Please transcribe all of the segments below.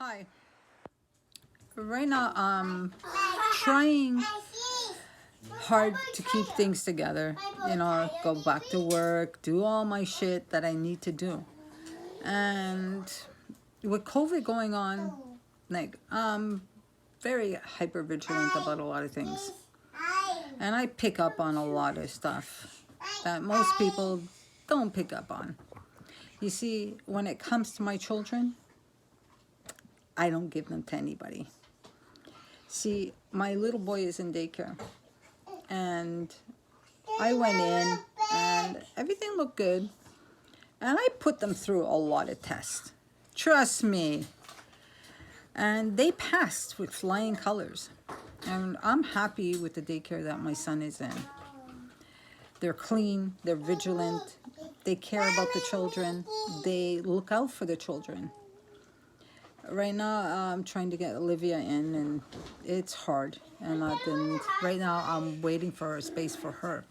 Hi. Right now, I'm trying hard to keep things together. Go back to work, do all my shit that I need to do. And with COVID going on, I'm very hyper vigilant about a lot of things. And I pick up on a lot of stuff that most people don't pick up on. You see, when it comes to my children, I don't give them to anybody. See, my little boy is in daycare, and I went in and everything looked good, and I put them through a lot of tests. Trust me. And they passed with flying colors. And I'm happy with the daycare that my son is in. They're clean, they're vigilant, they care about the children, they look out for the children. Right now, I'm trying to get Olivia in, and it's hard. And right now, I'm waiting for a space for her.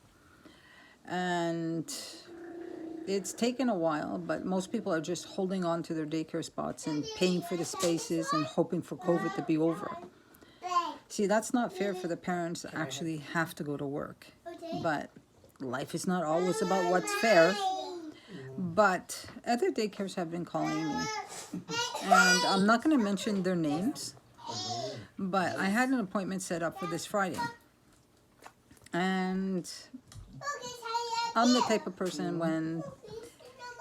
And it's taken a while, but most people are just holding on to their daycare spots and paying for the spaces and hoping for COVID to be over. See, that's not fair for the parents that actually have to go to work. But life is not always about what's fair. But other daycares have been calling me. And I'm not going to mention their names, but I had an appointment set up for this Friday. And I'm the type of person, when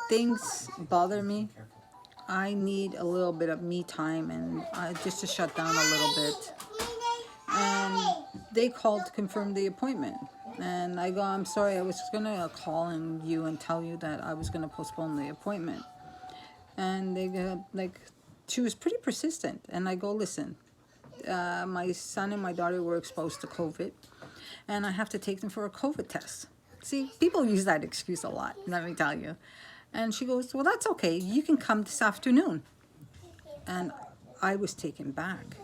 things bother me, I need a little bit of me time and just to shut down a little bit. And they called to confirm the appointment. And I go, I'm sorry, I was going to call you and tell you that I was going to postpone the appointment. And they go, she was pretty persistent. And I go, listen, my son and my daughter were exposed to COVID, and I have to take them for a COVID test. See, people use that excuse a lot, let me tell you. And she goes, well, that's okay. You can come this afternoon. And I was taken back.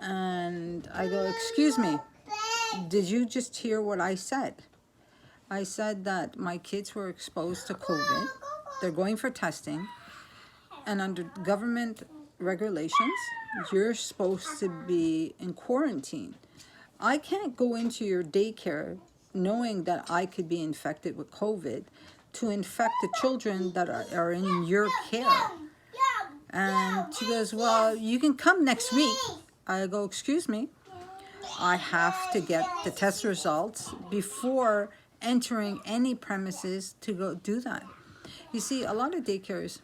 And I go, excuse me, did you just hear what I said? I said that my kids were exposed to COVID. They're going for testing. And under government regulations, you're supposed to be in quarantine. I can't go into your daycare knowing that I could be infected with COVID to infect the children that are in your care. And she goes, well, you can come next week. I go, excuse me, I have to get the test results before entering any premises to go do that. You see, a lot of daycares,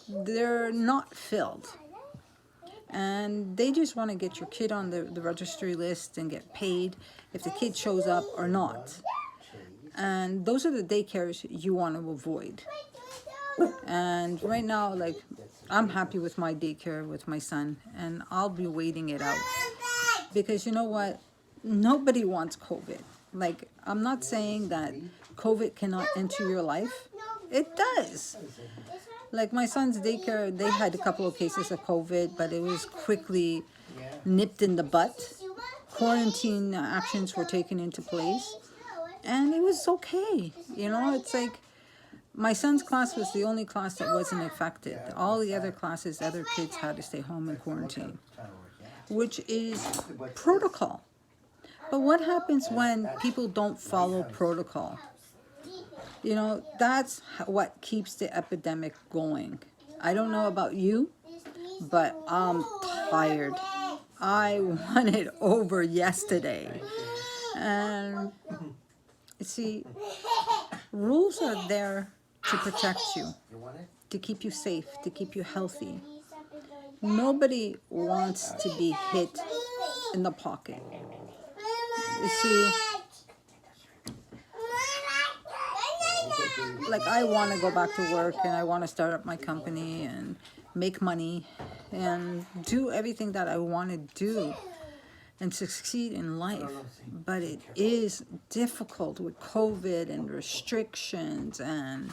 they're not filled. And they just want to get your kid on the registry list and get paid if the kid shows up or not. And those are the daycares you want to avoid. And right now, I'm happy with my daycare with my son, and I'll be waiting it out. Because you know what? Nobody wants COVID. I'm not saying that COVID cannot enter your life. It does. My son's daycare, they had a couple of cases of COVID, but it was quickly nipped in the butt. Quarantine actions were taken into place, and it was okay. It's my son's class was the only class that wasn't affected. All the other classes, other kids had to stay home in quarantine, which is protocol. But what happens when people don't follow protocol? That's what keeps the epidemic going. I don't know about you, but I'm tired. I want it over yesterday. And see, rules are there to protect you, to keep you safe, to keep you healthy. Nobody wants to be hit in the pocket. You see, I want to go back to work, and I want to start up my company and make money and do everything that I want to do and succeed in life. But it is difficult with COVID and restrictions and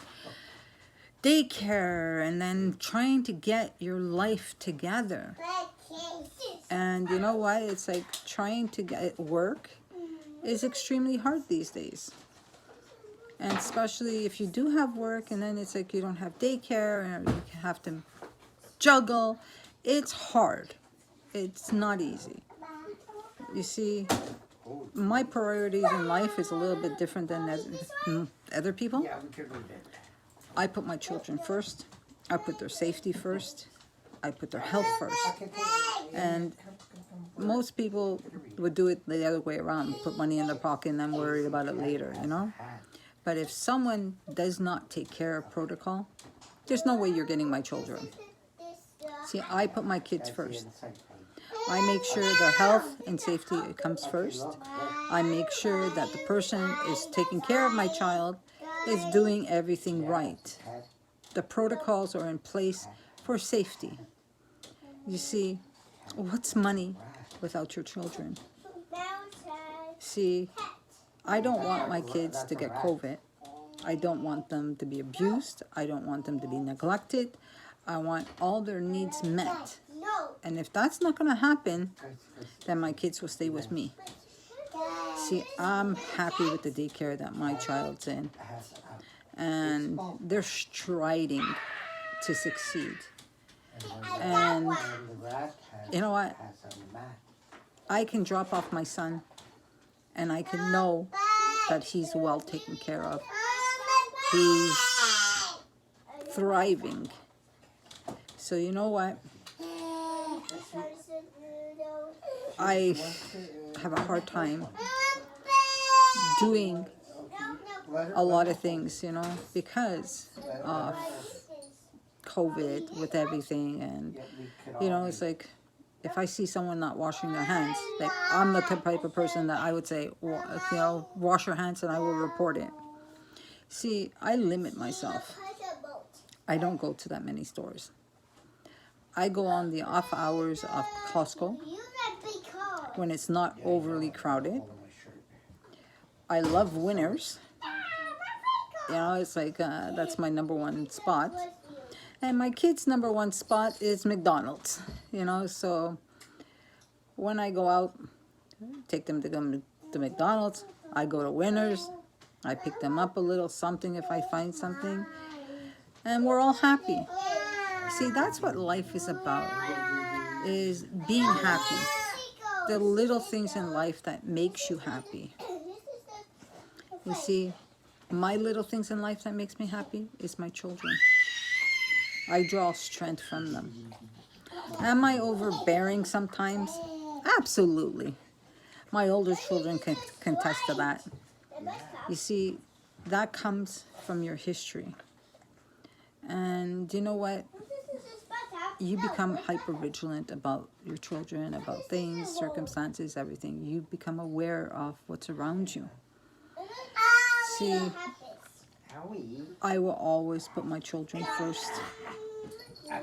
daycare, and then trying to get your life together. And you know what? It's trying to get work is extremely hard these days. And especially if you do have work, and then it's you don't have daycare, and you have to juggle. It's hard. It's not easy. You see, my priorities in life is a little bit different than other people. I put my children first. I put their safety first. I put their health first. And most people would do it the other way around, put money in their pocket and then worry about it later, you know? But if someone does not take care of protocol, there's no way you're getting my children. See, I put my kids first. I make sure their health and safety comes first. I make sure that the person is taking care of my child is doing everything right. The protocols are in place for safety. You see, what's money without your children? See, I don't want my kids to get COVID. I don't want them to be abused. I don't want them to be neglected. I want all their needs met. And if that's not going to happen, then my kids will stay with me. See, I'm happy with the daycare that my child's in. And they're striding to succeed. And you know what? I can drop off my son and I can know that he's well taken care of. He's thriving. So you know what? I have a hard time doing a lot of things, you know, because of COVID with everything. And, you know, it's like, if I see someone not washing their hands, like, I'm the type of person that I would say, you know, wash your hands and I will report it. See, I limit myself. I don't go to that many stores. I go on the off hours of Costco when it's not overly crowded. I love Winners. You know, it's like, that's my number one spot. And my kids' number one spot is McDonald's. You know, so when I go out, take them to McDonald's, I go to Winners. I pick them up a little something if I find something. And we're all happy. See, that's what life is about, is being happy. The little things in life that makes you happy. You see, my little things in life that makes me happy is my children. I draw strength from them. Am I overbearing sometimes? Absolutely. My older children can contest to that. You see, that comes from your history. And you know what? You become hyper vigilant about your children, about things, circumstances, everything. You become aware of what's around you. See, I will always put my children first.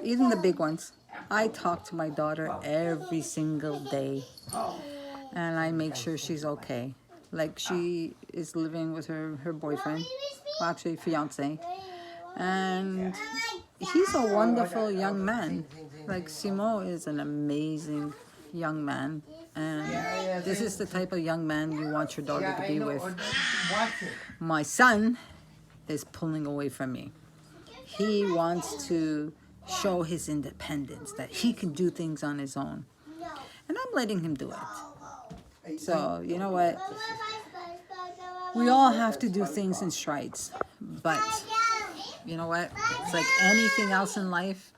Even the big ones. I talk to my daughter every single day. And I make sure she's okay. Like, she is living with her boyfriend. Well, actually, fiance. And he's a wonderful young man. Like, Simo is an amazing young man. And this is the type of young man you want your daughter to be with. My son is pulling away from me. He wants to show his independence, that he can do things on his own. And I'm letting him do it. So, you know what? We all have to do things in strides. But, you know what? It's like anything else in life.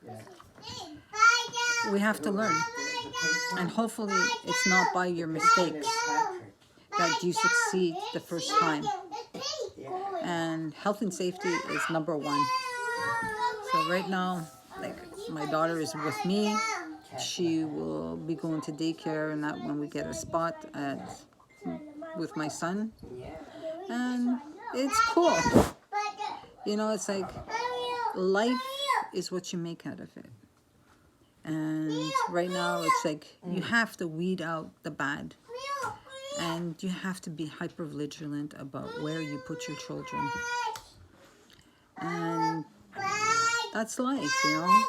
We have to learn. And hopefully it's not by your mistakes that you succeed the first time. And health and safety is number one. So right now, like, my daughter is with me. She will be going to daycare, and that when we get a spot with my son. And it's cool. You know, it's like, life is what you make out of it. And right now, it's like, you have to weed out the bad. And you have to be hyper vigilant about where you put your children. And that's life, you know.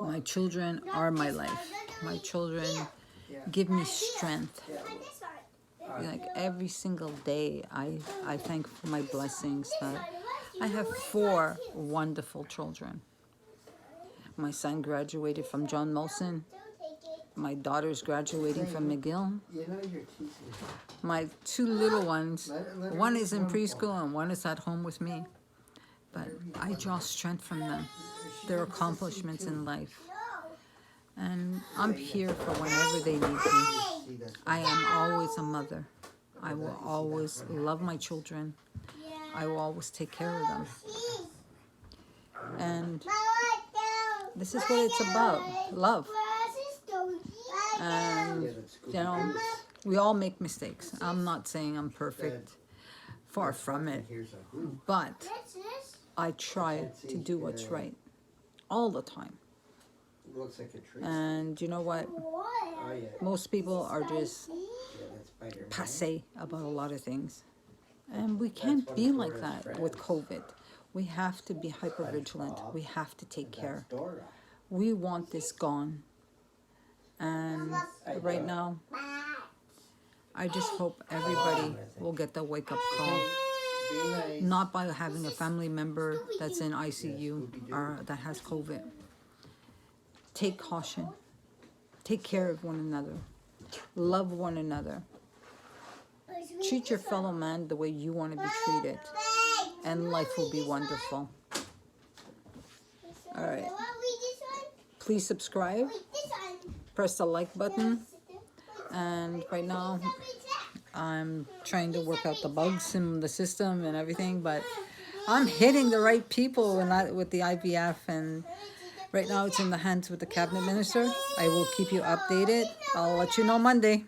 My children are my life. My children give me strength. Like, every single day, I thank for my blessings that I have 4 wonderful children. My son graduated from John Molson. My daughter's graduating from McGill. My 2 little ones, one is in preschool and one is at home with me. But I draw strength from them, their accomplishments in life. And I'm here for whenever they need me. I am always a mother. I will always love my children. I will always take care of them. And this is what it's about, love. And, you know, we all make mistakes. I'm not saying I'm perfect. Far from it. But I try to do what's right all the time. And you know what? Most people are just passé about a lot of things. And we can't be like that with COVID. We have to be hyper vigilant. We have to take care. We want this gone. And right now, I just hope everybody will get the wake-up call. Not by having a family member that's in ICU or that has COVID. Take caution. Take care of one another. Love one another. Treat your fellow man the way you want to be treated. And life will be wonderful. All right. Please subscribe. Press the like button. And right now, I'm trying to work out the bugs in the system and everything, but I'm hitting the right people with the IVF, and right now it's in the hands with the cabinet minister. I will keep you updated. I'll let you know Monday.